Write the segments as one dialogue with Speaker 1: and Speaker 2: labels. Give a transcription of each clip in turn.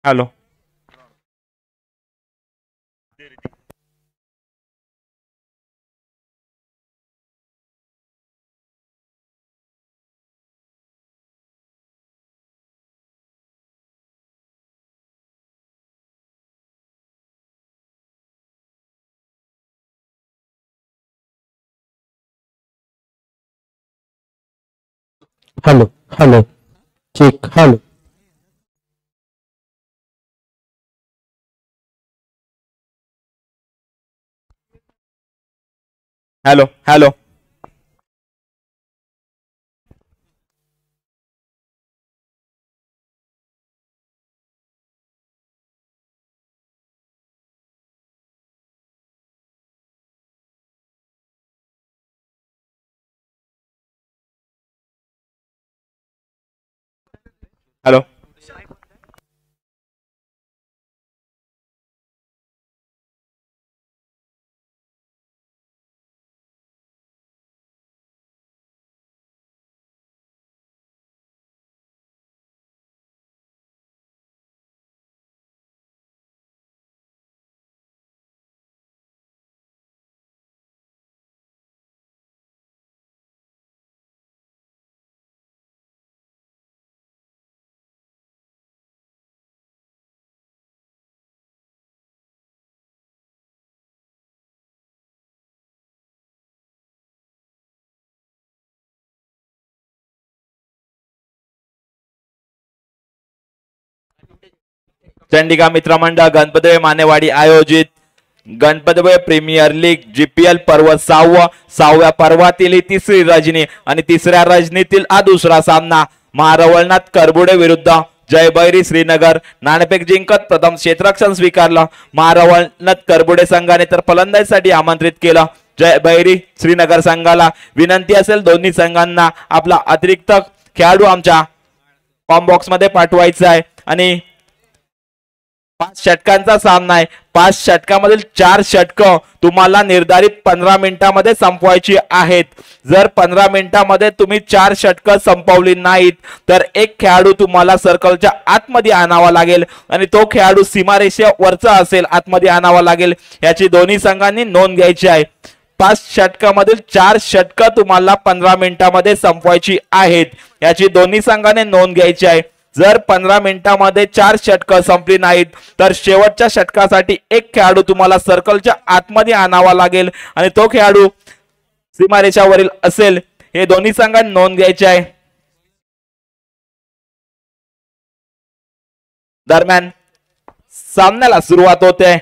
Speaker 1: Hello
Speaker 2: hello hello check hello
Speaker 1: hello hello hello Chandika Mitramandal गणपतवे मानेवाडी आयोजित गणपतवे premiere league GPL पर्व 6व्या पर्वातील ही तिसरी रजनी आणि तिसऱ्या रजनीतील हा दुसरा सामना महारवळनाथ करबुडे विरुद्ध जयभैरी श्रीनगर. नाणेफेक जिंकत प्रथम क्षेत्ररक्षण स्वीकारलं महारवळनाथ करबुडे संघाने, तर फलंदाजीसाठी आमंत्रित केलं जयभैरी श्रीनगर संघाला. विनंती असेल दोन्ही संघांना आपला अतिरिक्त खेळाडू आमच्या कॉम बॉक्स मध्ये पाठवायचा आहे. आणि 5 षटकांचा सामना आहे. 5 षटकामधील 4 षटकं तुम्हाला निर्धारित 15 मिनिटांमध्ये संपवायची आहेत. जर 15 मिनिटांमध्ये तुम्ही 4 षटकं संपवली नाहीत तर एक खेळाडू तुम्हाला सर्कलच्या आतमध्ये आणावा लागेल आणि तो खेळाडू सीमारेषेवरचा असेल, आतमध्ये आणावा लागेल. याची दोन्ही संघांनी नोंद घ्यायची आहे. 5 षटकामधील 4 षटकं तुम्हाला 15 मिनिटांमध्ये संपवायची आहेत, याची दोन्ही संघाने नोंद घ्यायची आहे. जर 15 मिनिटांमध्ये 4 षटकं संपली नाहीत तर शेवटच्या षटकासाठी एक खेळाडू तुम्हाला सर्कलच्या आतमध्ये आणावा लागेल आणि तो खेळाडू सीमारेषावरील असेल. हे दोन्ही संघांनी नोंद घ्यायची आहे. दरम्यान सामन्याला सुरुवात होते.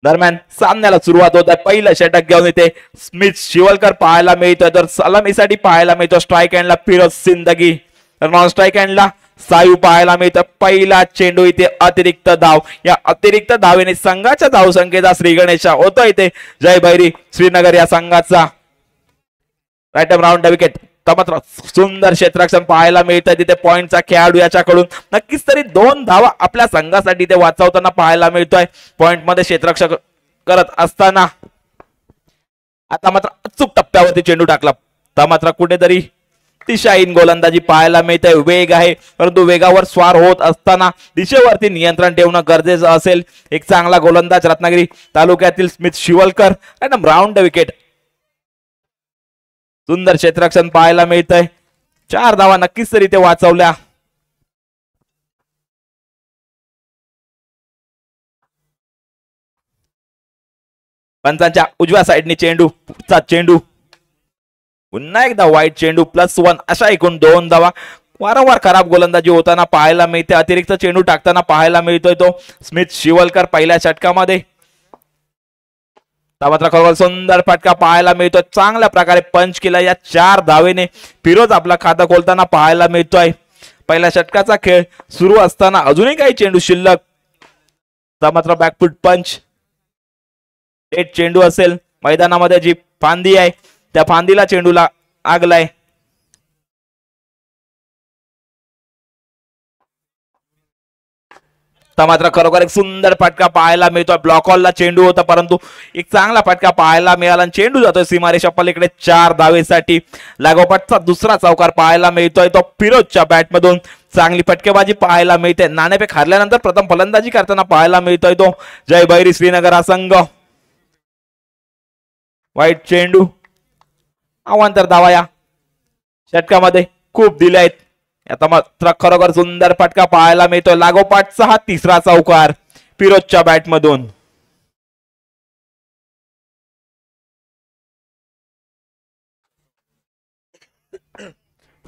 Speaker 1: दरम्यान सामन्याला सुरुवात होत आहे. पहिलं षटक घेऊन येते स्मिथ शिवलकर पाहायला मिळतोय, तर सलामीसाठी पाहायला मिळतो स्ट्राईक हँडला फिरोज सिंदगी, तर नॉन स्ट्राईक हँडला सायू पाहायला मिळतं. पहिला चेंडू इथे अतिरिक्त धाव, या अतिरिक्त धावेने संघाच्या धावसंख्येचा श्री गणेशा होतो इथे जयभैरी श्रीनगर या संघाचा. राईट राऊंड विकेट, मात्र सुंदर क्षेत्ररक्षण पाहायला मिळतं तिथे पॉइंटचा खेळाडू याच्याकडून. नक्कीच तरी 2 धावा आपल्या संघासाठी ते वाचवताना पाहायला मिळतोय पॉइंट मध्ये क्षेत्ररक्षक करत असताना. आता मात्र अचूक टप्प्यावरती चेंडू टाकला, तर मात्र कुठेतरी दिशाहीन गोलंदाजी पाहायला मिळते. वेग आहे परंतु वेगावर स्वार होत असताना दिशेवरती नियंत्रण ठेवणं गरजेचं असेल. एक चांगला गोलंदाज रत्नागिरी तालुक्यातील स्मिथ शिवलकर आणि राऊंड विकेट. सुंदर क्षेत्ररक्षण पाहायला मिळतंय. 4 धावा नक्कीच तरी ते वाचवल्या. पंचांच्या उजव्या साईडने चेंडूचा चेंडू, पुन्हा एकदा वाईट चेंडू +1, अशा एकूण 2 धावा. वारंवार खराब गोलंदाजी होताना पाहायला मिळते. अतिरिक्त चेंडू टाकताना पाहायला मिळतोय तो स्मिथ शिवलकर पहिल्या षटकामध्ये. मात्र सुंदर फटका पाहायला मिळतोय. चांगल्या प्रकारे पंच केला या 4 धावेने फिरोज आपला खाता खोलताना पाहायला मिळतोय. पहिल्या षटकाचा खेळ सुरू असताना अजूनही काही चेंडू शिल्लक. मात्र बॅकफुट पंच, एक चेंडू असेल. मैदानामध्ये जी फांदी आहे त्या फांदीला चेंडूला लागलाय. तर मात्र खरोखर एक सुंदर फटका पाहायला मिळतोय. ब्लॉक हॉलला चेंडू होता परंतु एक चांगला फटका पाहायला मिळाला आणि चेंडू जातोय सीमारेषा पलीकडे 4 धावेसाठी. लागोपाठचा दुसरा चौकार पाहायला मिळतोय तो फिरोजच्या बॅटमधून. चांगली फटकेबाजी पाहायला मिळते. नाणेफेक हारल्यानंतर प्रथम फलंदाजी करताना पाहायला मिळतोय तो जय भैरी श्रीनगर हा संघ. वाईट चेंडू. अवांतर धावा या षटकामध्ये खूप दिल्या आहेत. आता मात्र खरोखर सुंदर फटका पाहायला मिळतोय. लागोपाठचा हा तिसरा चौकार फिरोजच्या बॅटमधून.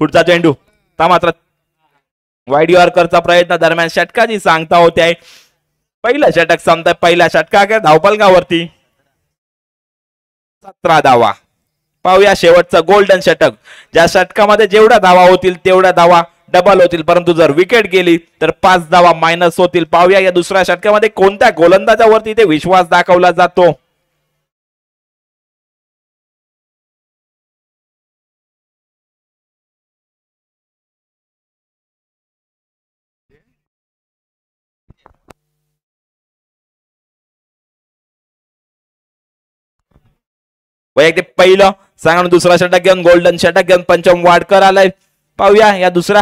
Speaker 1: पुढचा चेंडू. आता मात्र वाईड यॉर्करचा प्रयत्न दरम्यान षटकाची सांगता होते आहे. पहिलं षटक संपतंय. पहिल्या षटकाकडे धावफलकावरती 17 धावा. पाहूया शेवटचं गोल्डन षटक. ज्या षटकामध्ये जेवढ्या धावा होतील तेवढ्या धावा डबल होतील परंतु जर विकेट गेली तर 5 धावा मायनस होतील. पाहूया या दुसऱ्या षटकामध्ये कोणत्या गोलंदाजावरती ते विश्वास दाखवला जातो. वैयक्तिक पहिलं सांगा दुसरा षटक घेऊन गोल्डन षटक घेऊन पंचम वाडकर आलाय. पाहूया या दुसरा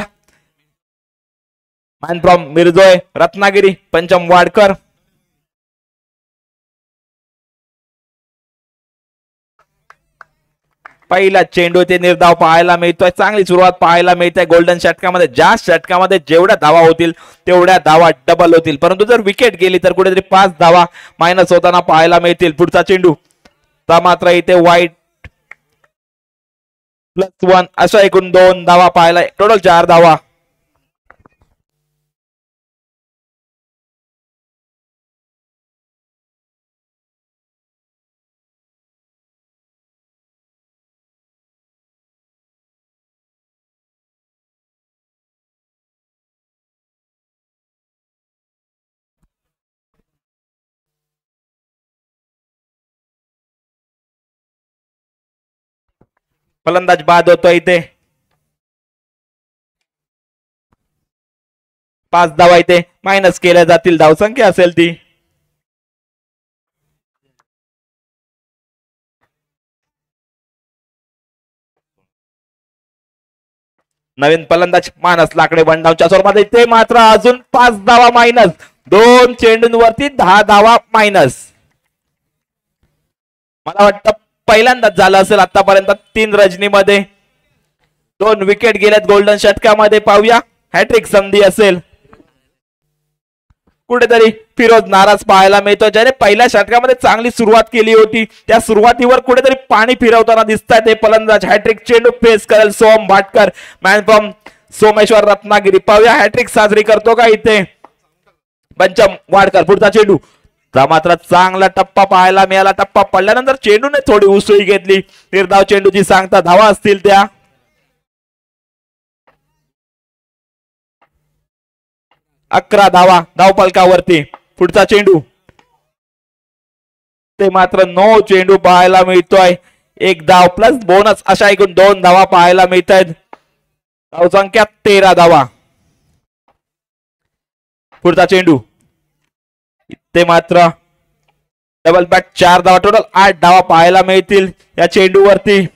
Speaker 1: मॅन फ्रॉम मिरजोय रत्नागिरी पंचम वाडकर. पहिला चेंडू ते निर्धाव पाहायला मिळतोय. चांगली सुरुवात पाहायला मिळते गोल्डन षटकामध्ये. ज्या षटकामध्ये जेवढ्या धावा होतील तेवढ्या धावा डबल होतील परंतु जर विकेट गेली तर कुठेतरी 5 धावा मायनस होताना पाहायला मिळतील. पुढचा चेंडू. तर मात्र इथे वाईट +1 अशा एकूण 2 धावा पाहायला टोटल 4 धावा. फलंदाज बाद होतो इथे. 5 धावा इथे मायनस केल्या जातील. धावसंख्या असेल ती नवीन फलंदाज मानस लाकडे वनडाऊनच्या स्वरूपात. इथे मात्र अजून 5 धावा मायनस. 2 चेंडूंवरती 10 धावा मायनस. मला वाटतं पहिल्यांदाच झालं असेल आतापर्यंत 3 रजनीमध्ये. 2 विकेट गेल्यात गोल्डन षटकामध्ये. पाहूया हॅट्रिक संधी असेल. कुठेतरी फिरोज नाराज पाहायला मिळतो. ज्याने पहिल्या षटकामध्ये चांगली सुरुवात केली होती त्या सुरुवातीवर कुठेतरी पाणी फिरवताना दिसतात हे फलंदाज. हॅट्रिक चेंडू फेस करेल सोम भाटकर मॅन फ्रॉम सोमेश्वर रत्नागिरी. पाहूया हॅट्रिक साजरी करतो का इथे पंचम वाडकर. पुढचा चेंडू. मात्र चांगला टप्पा पाहायला मिळाला. टप्पा पडल्यानंतर चेंडूने थोडी उसळी घेतली. निर्धाव चेंडूची सांगता धावा असतील त्या 11 धावा धावफलकावरती. पुढचा चेंडू. ते मात्र 9 चेंडू पाहायला मिळतोय. 1 धाव प्लस बोनस अशा एकूण 2 धावा पाहायला मिळत आहेत. धावसंख्या 13 धावा. पुढचा चेंडू. ते मात्र डबल बॅट 4 धावा टोटल 8 धावा पाहायला मिळतील या चेंडूवरती.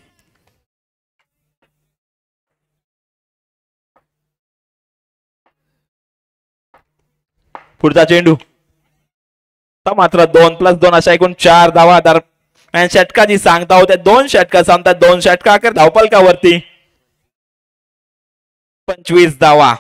Speaker 1: पुढचा चेंडू. मात्र 2+2 अशा एकूण 4 धावा दरम्यान षटकाची सांगता होत्या. 2 षटका सांगतात. 2 षटका अखेर धावफलकावरती 25 धावा.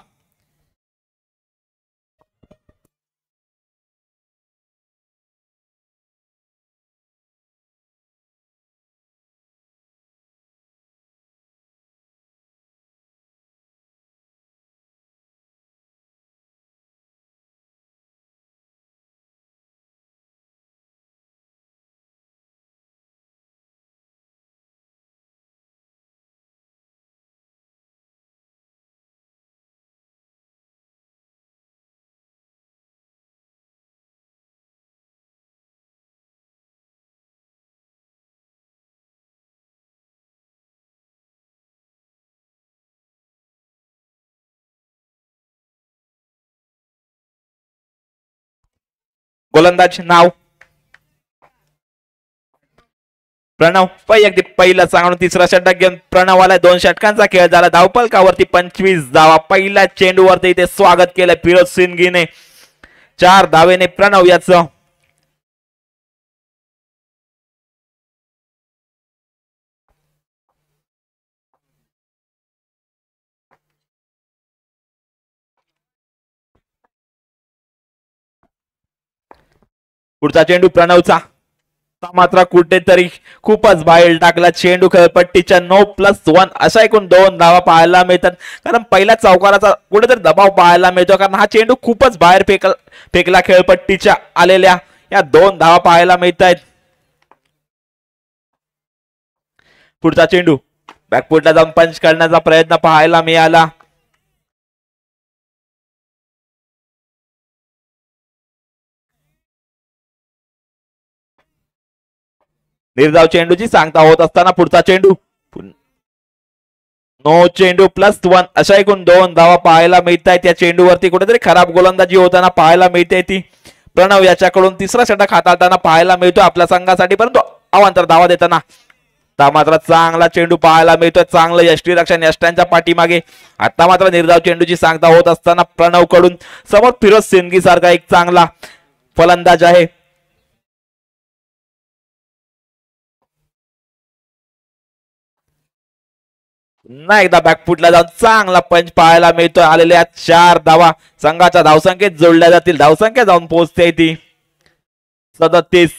Speaker 1: गोलंदाज नाव प्रणव. वैयक्तिक पहिला चांगला तिसरा षटक घेऊन प्रणवाला 2 षटकांचा खेळ झाला. धावफलकावरती 25 धावा. पहिल्या चेंडूवरती इथे स्वागत केलं फिरोज सिंघीने. 4 धावेने प्रणव याचं पुढचा चेंडू प्रणवचा मात्र कुठेतरी खूपच बाहेर टाकला. चेंडू खेळपट्टीच्या 9+1 अशा एकूण 2 धावा पाहायला मिळतात. कारण पहिल्या चौकाराचा कुठेतरी दबाव पाहायला मिळतो कारण हा चेंडू खूपच बाहेर फेकला खेळपट्टीच्या आलेल्या. या 2 धावा पाहायला मिळत आहेत. पुढचा चेंडू बॅकफुटला जाऊन पंच करण्याचा प्रयत्न पाहायला मिळाला. निर्धाव चेंडूची सांगता होत असताना पुढचा चेंडू नो चेंडू +1 अशा एकूण 2 धावा पाहायला मिळत आहेत. या चेंडूवरती कुठेतरी खराब गोलंदाजी होताना पाहायला मिळते ती प्रणव याच्याकडून तिसरा षटक हाताळताना पाहायला मिळतो आपल्या संघासाठी. परंतु अवांतर धावा देताना मात्र चांगला चेंडू पाहायला मिळतोय. चांगलं यष्टीरक्षण यष्ट्यांच्या पाठीमागे. आता मात्र निर्धाव चेंडूची सांगता होत असताना प्रणव कडून समोर फिरोज सिंघी सारखा एक चांगला फलंदाज आहे. पुन्हा एकदा बॅकफुटला जाऊन चांगला पंच पाहायला मिळतोय. आलेल्या 4 धावा संघाच्या धावसंख्येत जोडल्या जातील. धावसंख्या जाऊन पोहोचते ती 37.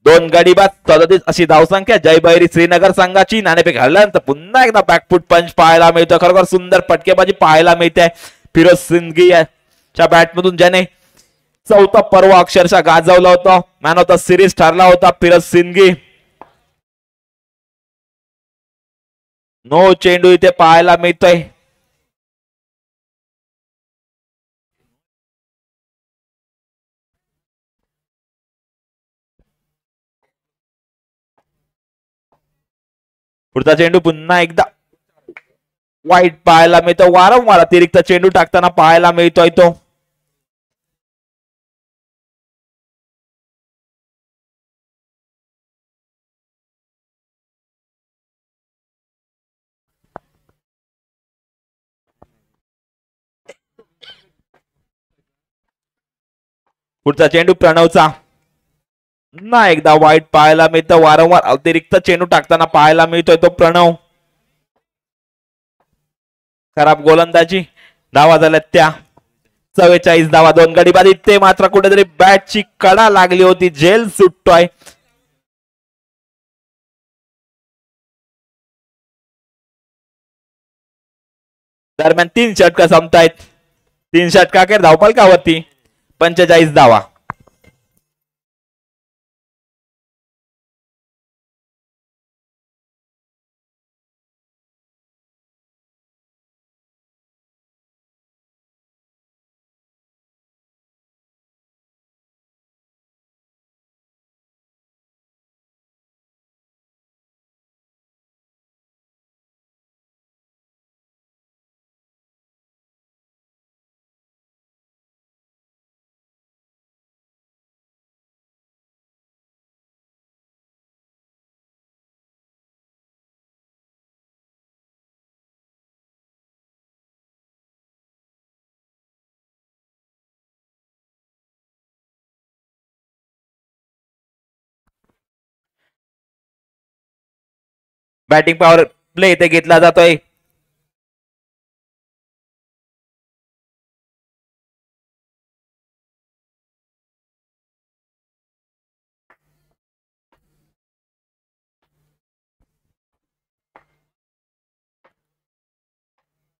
Speaker 1: 2 गडी बाद 37 अशी धावसंख्या जयभैरी श्रीनगर संघाची. नाणेफेक हरल्यानंतर पुन्हा एकदा बॅकफुट पंच पाहायला मिळतोय. खरोखर सुंदर फटकेबाजी पाहायला मिळते फिरोज सिंघी च्या बॅटमधून, ज्याने 4था पर्व अक्षरशः गाजवलं होतं. मॅन ऑफ द सिरीज ठरला होता फिरोज सिंघी. नो चेंडू इथे पाहायला मिळतोय. पुढचा चेंडू पुन्हा एकदा वाईट पाहायला मिळतो. वारंवार अतिरिक्त चेंडू टाकताना पाहायला मिळतोय तो. पुढचा चेंडू प्रणवचा पुन्हा एकदा वाईट पाहायला मिळतं. वारंवार अतिरिक्त चेंडू टाकताना पाहायला मिळतोय तो प्रणव. खराब गोलंदाजी. धावा झाल्या त्या 44 धावा. 2 गडी बाद. इथे मात्र कुठेतरी बॅटची कडा लागली होती. झेल सुटतोय. दरम्यान 3 षटक संपतायत. 3 षटकाखेर धावफलकावरती 45 धावा. बॅटिंग पॉवर प्ले इथे घेतला जातोय.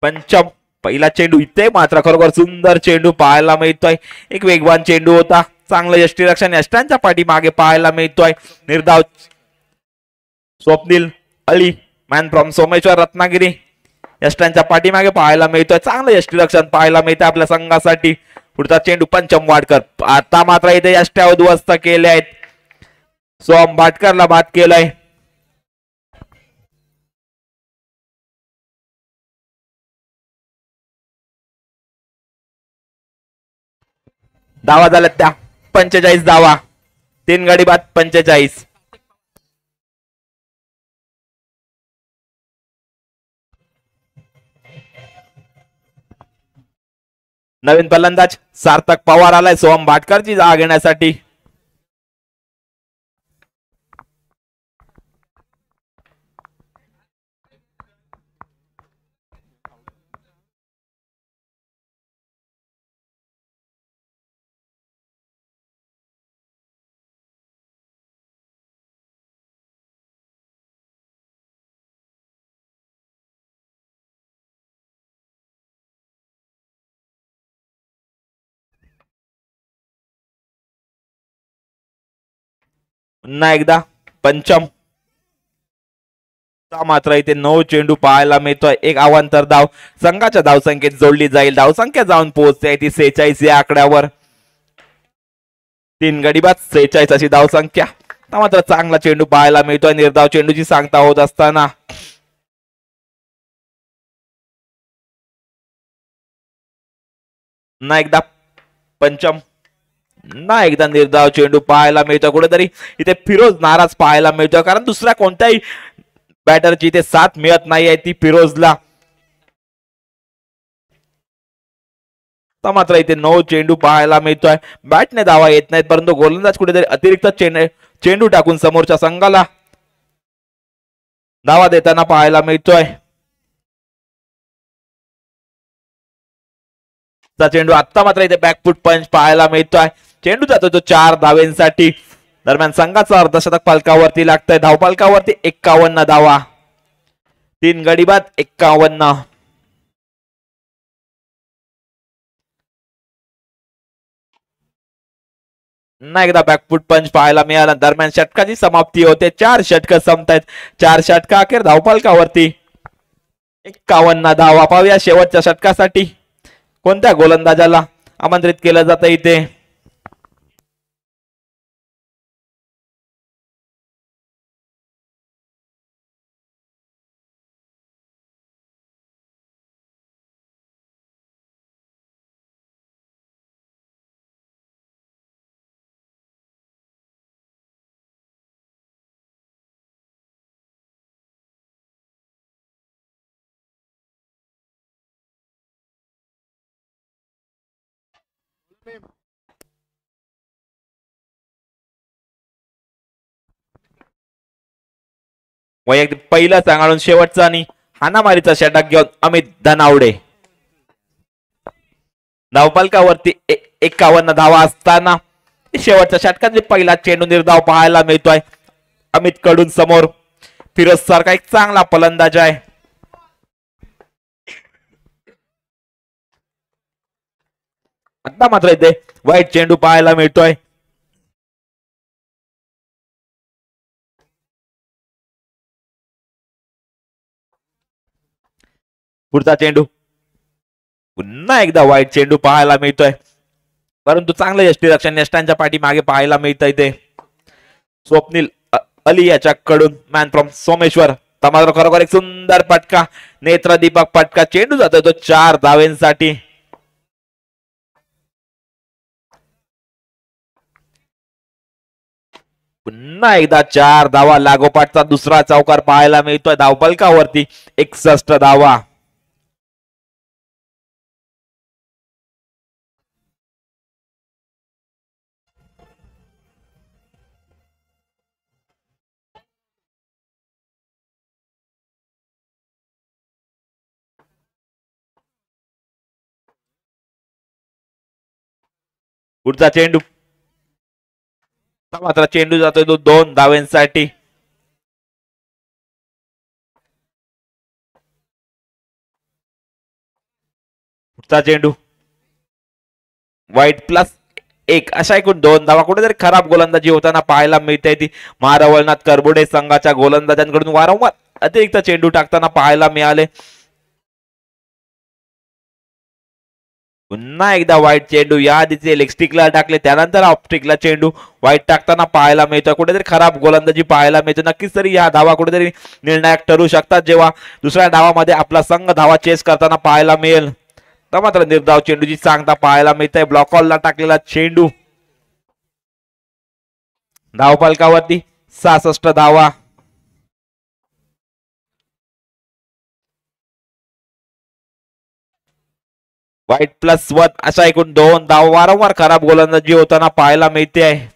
Speaker 1: पंचम पहिला चेंडू. इथे मात्र खरोखर सुंदर चेंडू पाहायला मिळतोय. एक वेगवान चेंडू होता. चांगलं यष्टीरक्षण यष्ट्यांच्या पाठीमागे पाहायला मिळतोय. निर्धाव स्वप्नील अली मॅन फ्रॉम सोमेश्वर रत्नागिरी यष्ट्यांच्या पाठीमागे पाहायला मिळतोय. चांगलं यष्टीरक्षण पाहायला मिळतंय आपल्या संघासाठी. पुढचा चेंडू पंचम वाडकर. आता मात्र इथे यष्ट्या उद्ध्वस्त केल्या आहेत. सोम भाटकरला बाद केलंय. धावा झाल्या त्या 45 धावा, 3 गडी बाद 45. नवीन फलंदाज सार्थक पवार आलाय सोहम भाटकरची जागा घेण्यासाठी. पुन्हा एकदा पंचम. मात्र इथे 9 चेंडू पाहायला मिळतोय. एक अवांतर धाव संघाच्या धावसंख्येत जोडली जाईल. धावसंख्या जाऊन पोहोचते ती 46 या आकड्यावर. 3 गडी बाद 46 अशी धावसंख्या. मात्र चांगला चेंडू पाहायला मिळतोय. निर्धाव चेंडूची सांगता होत असताना ना एकदा पंचम, ना एकदा निर्धाव चेंडू पाहायला मिळतो. कुठेतरी इथे फिरोज नाराज पाहायला मिळतो, कारण दुसऱ्या कोणत्याही बॅटरची इथे साथ मिळत नाही आहे ती फिरोजला. मात्र इथे 9 चेंडू पाहायला मिळतोय. बॅटने धावा येत नाहीत, परंतु गोलंदाज कुठेतरी अतिरिक्त चेंडू टाकून समोरच्या संघाला धावा देताना पाहायला मिळतोय. चेंडू आता मात्र इथे बॅकफुट पंच पाहायला मिळतोय. चेंडू जातो तो 4 धावेंसाठी. दरम्यान संघाचा अर्धशतक फलकावरती लागतंय. धावफलकावरती 51 धावा, 3 गडी बाद 51. पुन्हा एकदा बॅकफुट पंच पाहायला मिळाला. दरम्यान षटकाची समाप्ती होते. 4 षटक संपतायत. 4 षटका अखेर धावफलकावरती 51 धावा. पाहूया शेवटच्या षटकासाठी कोणत्या गोलंदाजाला आमंत्रित केलं जातं इथे. वैयक्तिक पहिला सांगाळून शेवटचा आणि हाणामारीचा षटक घेऊन अमित धनावडे. धावफलकावरती 51 धावा असताना शेवटच्या षटकात पहिला चेंडू निर्धाव पाहायला मिळतोय. अमित कडून समोर फिरोज सारखा एक चांगला फलंदाज आहे. आता मात्र इथे वाईट चेंडू पाहायला मिळतोय. पुढचा चेंडू पुन्हा एकदा वाईट चेंडू पाहायला मिळतोय, परंतु चांगलं यष्टीरक्षण यष्टांच्या पाठी मागे पाहायला मिळतंय. ते स्वप्नील अली याच्याकडून मॅन फ्रॉम सोमेश्वर. मात्र खरोखर एक सुंदर पटका, नेत्रदीपक पटका. चेंडू जातोय तो 4 धावेंसाठी. पुन्हा एकदा 4 धावा. लागोपाठचा दुसरा चौकार पाहायला मिळतोय. धावफलकावरती 61 धावा. पुढचा चेंडू मात्र चेंडू जातोय तो 2 धावेंसाठी. पुढचा चेंडू वाईट +1 अशा एकूण 2 धावा. कुठेतरी खराब गोलंदाजी होताना पाहायला मिळते ती महारवळनाथ करबुडे संघाच्या गोलंदाजांकडून वारंवार अतिरिक्त चेंडू टाकताना पाहायला मिळाले. पुन्हा एकदा वाईट चेंडू. या आधीचे लेग स्टिकला टाकले, त्यानंतर ऑफ स्टिकला चेंडू वाईट टाकताना पाहायला मिळतो. कुठेतरी खराब गोलंदाजी पाहायला मिळतो. नक्कीच तरी या धावा कुठेतरी निर्णायक ठरू शकतात, जेव्हा दुसऱ्या डावामध्ये आपला संघ धावा चेस करताना पाहायला मिळेल. तर मात्र निर्धाव चेंडूची सांगता पाहायला मिळते. ब्लॉक हॉलला टाकलेला चेंडू धावफलकावरती 66 धावा. वाईट +1 अशा एकूण 2 धावा. वारंवार खराब गोलंदाजी होताना पाहायला मिळते आहे.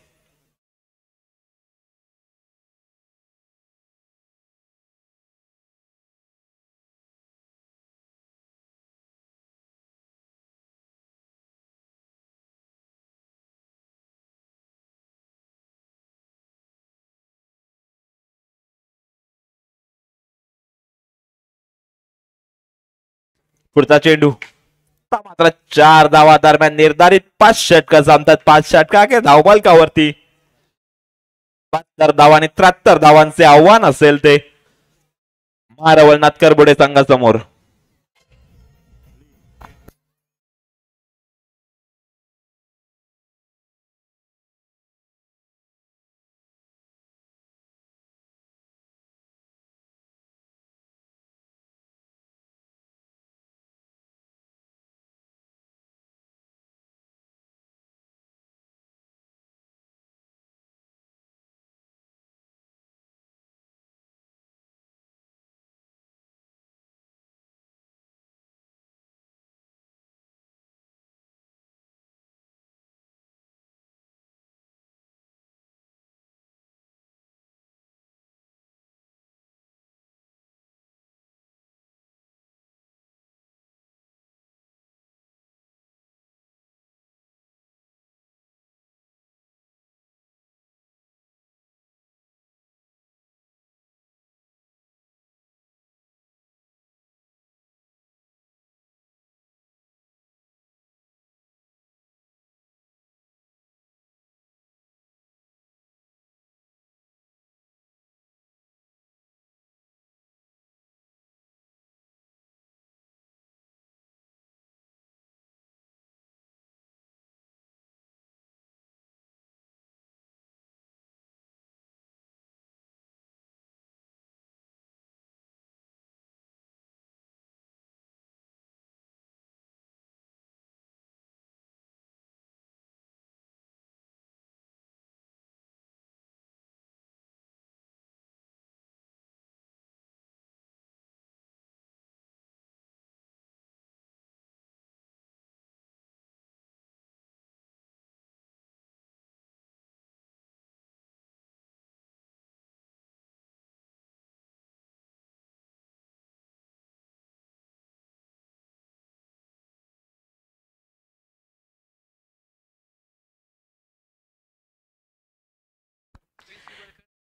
Speaker 1: पुढचा चेंडू मात्र 4 धावा दरम्यान निर्धारित 5 षटक जमतात. 5 षटका धावफलकावरती 72 धावा आणि 73 धावांचे आव्हान असेल ते मारवळनाथ करबुडे संघासमोर.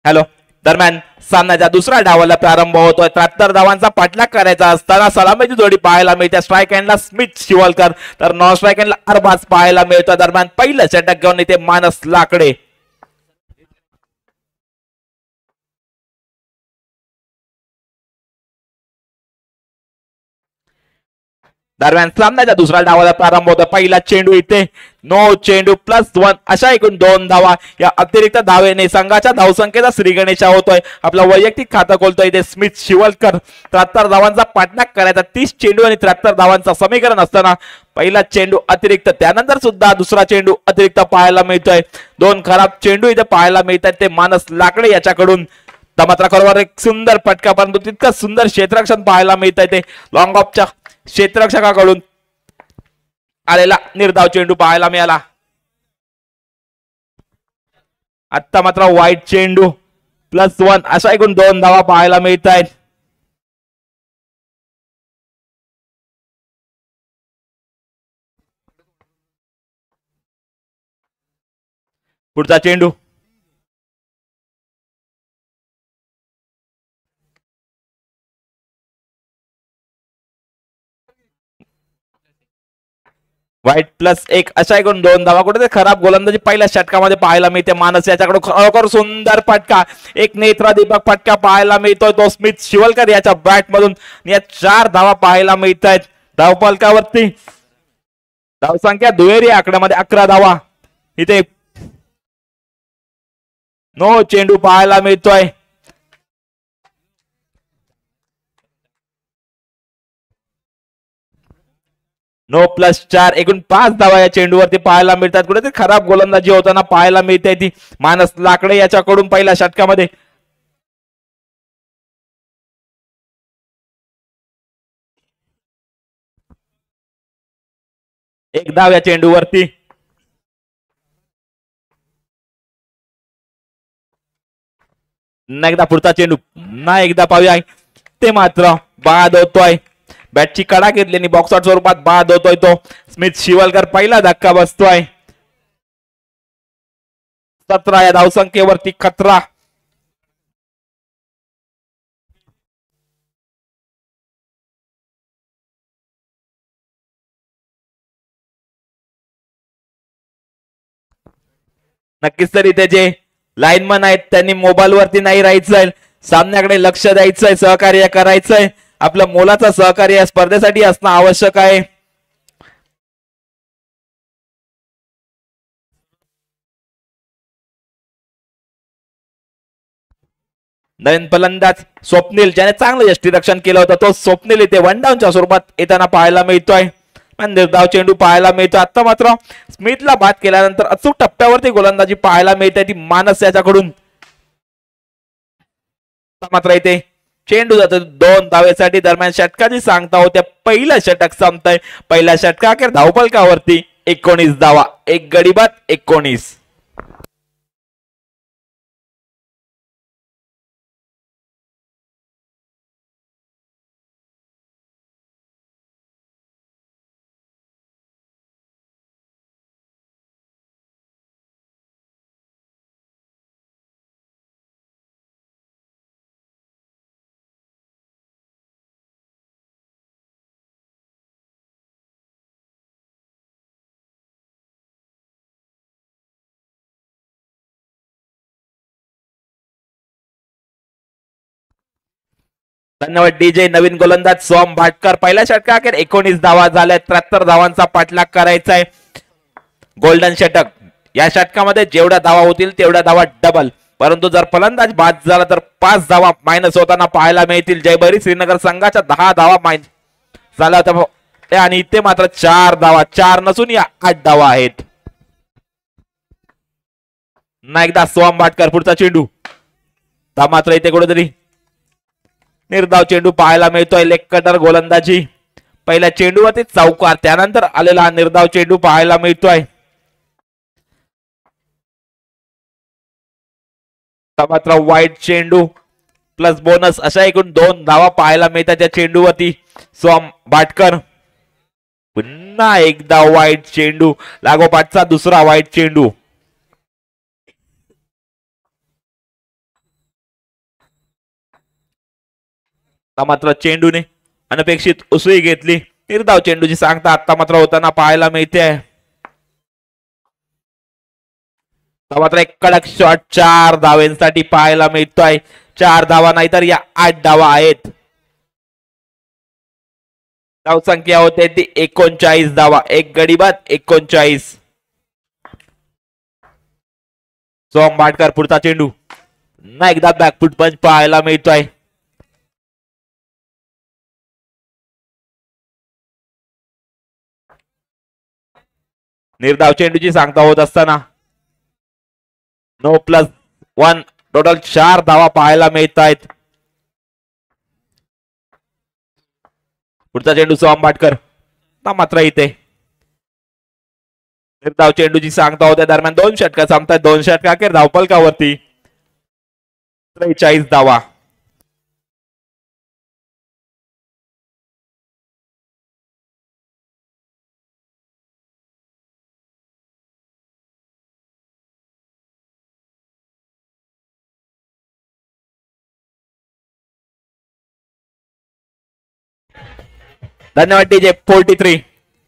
Speaker 1: हॅलो दरम्यान सामन्याच्या दुसऱ्या डावाला प्रारंभ होतोय. 73 धावांचा पाठलाग करायचा असताना सलामीची जोडी पाहायला मिळते. स्ट्राईक हँडला स्मिथ शिवलकर तर नॉन स्ट्राईक हँडला अरबाज पाहायला मिळतोय. दरम्यान पहिलं षटक घेऊन इथे मानस लाकडे. दरम्यान सामन्याच्या दुसऱ्या डावाला प्रारंभ होतो. पहिला चेंडू इथे नो चेंडू +1 अशा एकूण 2 धावा. या अतिरिक्त धावेने संघाच्या धावसंख्येचा श्रीगणेशा होतोय. आपला वैयक्तिक खातं खोलतोय इथे स्मिथ शिवलकर. 73 धावांचा पाठलाग करायचा. 30 चेंडू आणि 73 धावांचा समीकरण असताना पहिला चेंडू अतिरिक्त, त्यानंतर सुद्धा दुसरा चेंडू अतिरिक्त पाहायला मिळतोय. 2 खराब चेंडू इथे पाहायला मिळतात ते मानस लाकडे याच्याकडून. मात्र खरोखर एक सुंदर फटका, परंतु तितकं सुंदर क्षेत्ररक्षण पाहायला मिळत आहे ते लॉंग ऑफच्या क्षेत्ररक्षकाकडून आलेला निर्धाव चेंडू पाहायला मिळाला. आता मात्र वाईट चेंडू +1 अशा एकूण 2 धावा पाहायला मिळत आहेत. पुढचा चेंडू वाईट +1 अशा एकूण 2 धावा. कुठे खराब गोलंदाजी पहिल्या षटकामध्ये पाहायला मिळते. मानस याच्याकडून खरोखर सुंदर फटका, एक नेत्रदीपक फटका पाहायला मिळतोय तो स्मिथ शिवलकर याच्या बॅट मधून. या 4 धावा पाहायला मिळत आहेत. धावफलकावरती धावसंख्या दुहेरी आकड्यामध्ये 11 धावा. इथे नो चेंडू पाहायला मिळतोय. 9+4 एकूण 5 धावा या चेंडूवरती पाहायला मिळतात. कुठेतरी खराब गोलंदाजी होताना पाहायला मिळते ती मानस लाकडे याच्याकडून पहिल्या षटकामध्ये. एक धाव या चेंडूवरती. एकदा पुढचा चेंडू ना एकदा पाहूया. ते मात्र बाद होतोय. बॅटची कडा घेतली बॉक्स आउट स्वरूपात बाद होतोय तो. स्मिथ शिवलकर पहिला धक्का बसतोय. 17 या धावसंख्येवरती खतरा. नक्कीच तरी त्याचे लाईनमन आहेत त्यांनी मोबाईल वरती नाही राहायचंय. सामन्याकडे लक्ष द्यायचंय. सहकार्य करायचंय. आपलं मोलाचं सहकार्य या स्पर्धेसाठी असणं आवश्यक आहे. नवीन फलंदाज स्वप्नील ज्याने चांगलं यष्टीरक्षण केलं होतं तो स्वप्नील इथे वन डाऊनच्या स्वरूपात येताना पाहायला मिळतोय. निर्धाव चेंडू पाहायला मिळतो. आता मात्र स्मिथला बाद केल्यानंतर अचूक टप्प्यावरती गोलंदाजी पाहायला मिळते ती मानस याच्याकडून. मात्र इथे चेंडू जातो 2 धावेसाठी. दरम्यान षटकाची सांगता होत्या पहिलं षटक संपतंय. पहिल्या षटकाखेर धावफलकावरती 19 धावा. एक गडी बाद 19. धन्यवाद डीजे. नवीन गोलंदाज सोम भाटकर. पहिल्या षटकाखेर 19 धावा झाल्या. 73 धावांचा पाठलाग करायचा आहे. गोल्डन षटक. या षटकामध्ये जेवढ्या धावा होतील तेवढ्या धावा डबल. परंतु जर फलंदाज बाद झाला तर 5 धावा मायनस होताना पाहायला मिळतील. जयभरी श्रीनगर संघाच्या 10 धावा मायनस झाल्या होत्या आणि इथे मात्र 4 धावा. 4 नसून या 8 धावा आहेत. ना एकदा सोम भाटकर. पुढचा चेंडू मात्र इथे कुठेतरी निर्धाव चेंडू पाहायला मिळतोय. लेग कटर गोलंदाजी. पहिल्या चेंडूवरती चौकार त्यानंतर आलेला हा निर्धाव चेंडू पाहायला मिळतोय. मात्र वाईट चेंडू प्लस बोनस अशा एकूण 2 धावा पाहायला मिळतात त्या चेंडूवरती. सोम भाटकर. पुन्हा एकदा वाईट चेंडू. लागोपाठचा दुसरा वाईट चेंडू. मात्र चेंडूने अनपेक्षित उसळी घेतली. निर्धाव चेंडूची सांगता आता मात्र होताना पाहायला मिळते. मात्र एक कडक शॉट 4 धावांसाठी पाहायला मिळतोय. 4 धावा नाही तर या 8 धावा आहेत. धावसंख्या होते ती 39 धावा. एक गडी बाद 39. सोम भाटकर. पुढचा चेंडू ना एकदा बॅकफुट पंच पाहायला मिळतोय. निर्धाव चेंडूची सांगता होत असताना 9+1 टोटल 4 धावा पाहायला मिळत आहेत. पुढचा चेंडू सोम भाटकर. मात्र इथे निर्धाव चेंडूची सांगता होत्या. दरम्यान 2 षटका संपतात. 2 षटकाखेर धावफलकावरती 43 धावा. धन्यवाद डीजे. 43.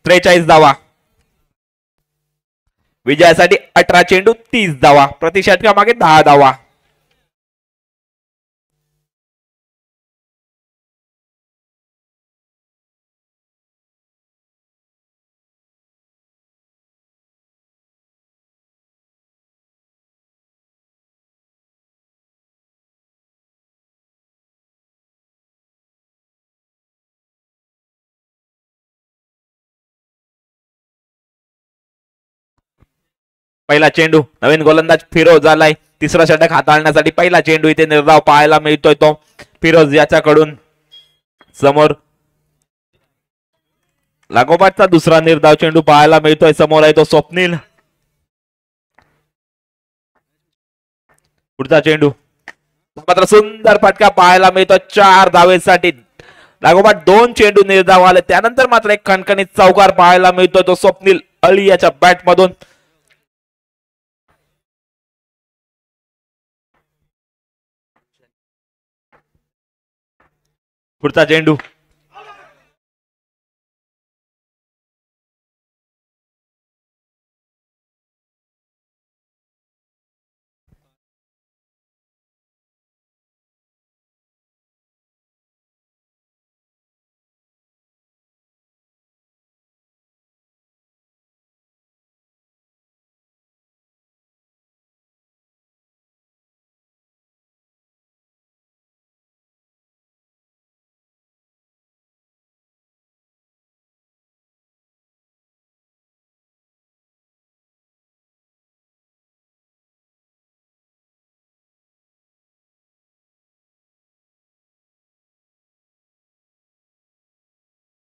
Speaker 1: 43 धावा. विजयासाठी 18 चेंडू 30 धावा. प्रति षटकामागे 10 धावा. पहिला चेंडू नवीन गोलंदाज फिरोज झालाय तिसरा षटक हाताळण्यासाठी पहिला चेंडू इथे निर्धाव पाहायला मिळतोय तो फिरोज याच्याकडून समोर लागोपाठचा दुसरा निर्धाव चेंडू पाहायला मिळतोय समोर आहे तो स्वप्नील पुढचा चेंडू मात्र सुंदर फटका पाहायला मिळतो 4 धावेसाठी लागोपाठ 2 चेंडू निर्धाव आले त्यानंतर मात्र एक खणखणीत चौकार पाहायला मिळतोय तो स्वप्नील अली याच्या बॅट मधून पुढचा चेंडू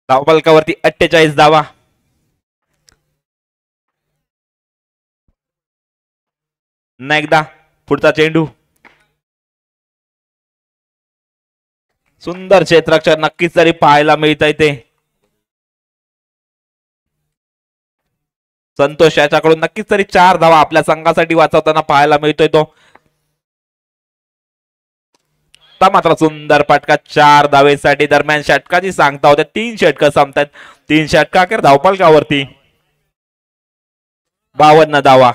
Speaker 1: धावफलकावरती 48 धावा एकदा पुढचा चेंडू सुंदर क्षेत्ररक्षण नक्कीच तरी पाहायला मिळत आहे ते संतोष याच्याकडून नक्कीच तरी 4 धावा आपल्या संघासाठी वाचवताना पाहायला मिळतोय तो मात्र सुंदर फटका 4 धावेसाठी दरम्यान षटकाची सांगता होते 3 षटक संपतात 3 षटका अखेर धावफलकावरती 52 धावा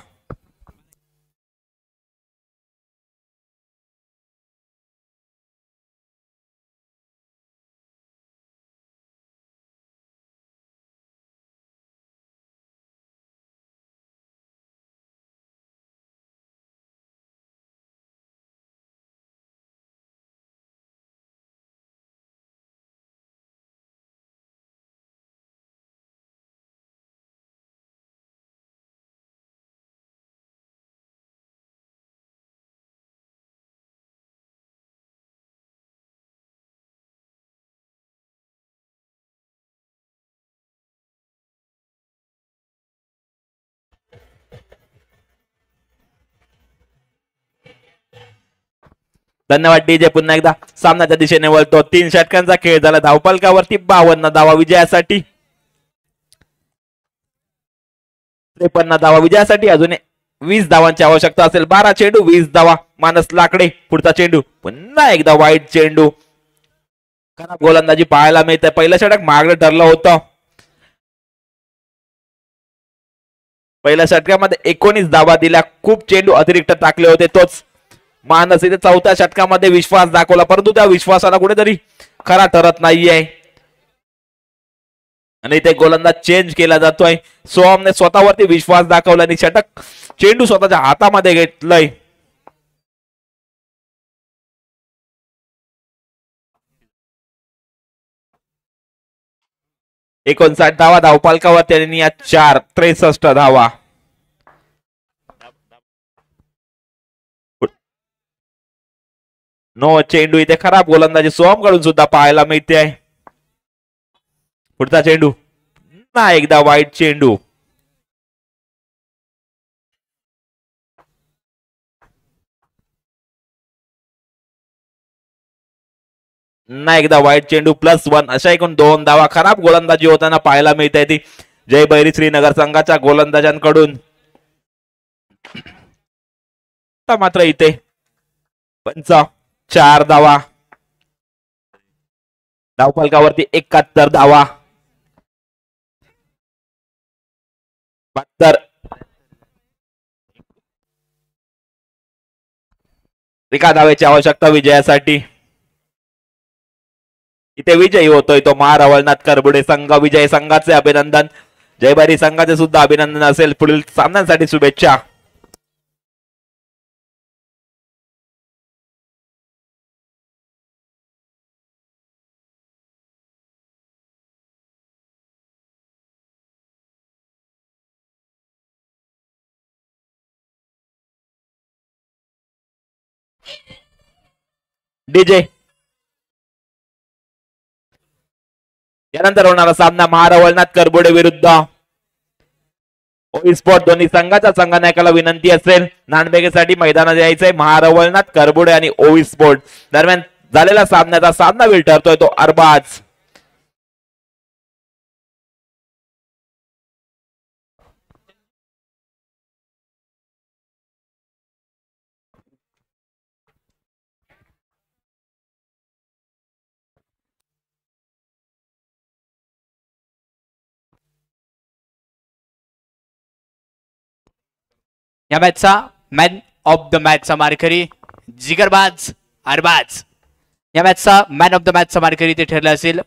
Speaker 1: धन्यवाद डीजे पुन्हा एकदा सामन्याच्या दिशेने वळतो 3 षटकांचा खेळ झाला धावफलकावरती 52 धावा विजयासाठी 53 धावा विजयासाठी अजून 20 धावांची आवश्यकता असेल 12 चेंडू 20 धावा मानस लाकडे पुढचा चेंडू पुन्हा एकदा वाईट चेंडू खराब गोलंदाजी पाहायला मिळते पहिलं षटक मागणं ठरलं होतं पहिल्या षटकामध्ये 19 धावा दिल्या खूप चेंडू अतिरिक्त टाकले होते तोच मानस इथे चौथ्या षटकामध्ये विश्वास दाखवला परंतु त्या विश्वासाला कुठेतरी खरा ठरत नाहीये आणि इथे गोलंदाज चेंज केला जातोय सोहमने स्वतःवरती विश्वास दाखवला आणि षटक चेंडू स्वतःच्या हातामध्ये घेतलंय 59 धावा धावफलकावरती आणि या 4 63 धावा नो चेंडू इथे खराब गोलंदाजी सोहम कडून सुद्धा पाहायला मिळते आहे पुढचा चेंडू ना एकदा वाईट चेंडू ना एकदा वाईट चेंडू +1 अशा एकूण 2 धावा खराब गोलंदाजी होताना पाहायला मिळते ती जय बैरी श्रीनगर संघाच्या गोलंदाजांकडून मात्र इथे 4 धावा धावफलकावरती 71 धावा 72 एका धावेची आवश्यकता विजयासाठी इथे विजयी होतोय तो महारावळनाथ करबुडे संघ विजय संघाचे अभिनंदन जयबारी संघाचे सुद्धा अभिनंदन असेल पुढील सामन्यांसाठी शुभेच्छा डीजे. यानंतर होणारा सामना महारावळनाथ करबोडे विरुद्ध ओई स्पोर्ट. दोन्ही संघाच्या संघनायकाला विनंती असेल नाणेफेकीसाठी मैदानात यायचंय. महारावळनाथ करबोडे आणि ओई स्पोर्ट दरम्यान झालेला सामन्याचा सामनावीर ठरतोय तो अरबाज.
Speaker 3: या मॅचचा मॅन ऑफ द मॅचचा मानकरी जिगरबाज अरबाज. या मॅचचा मॅन ऑफ द मॅचचा मानकरी ते ठरले असेल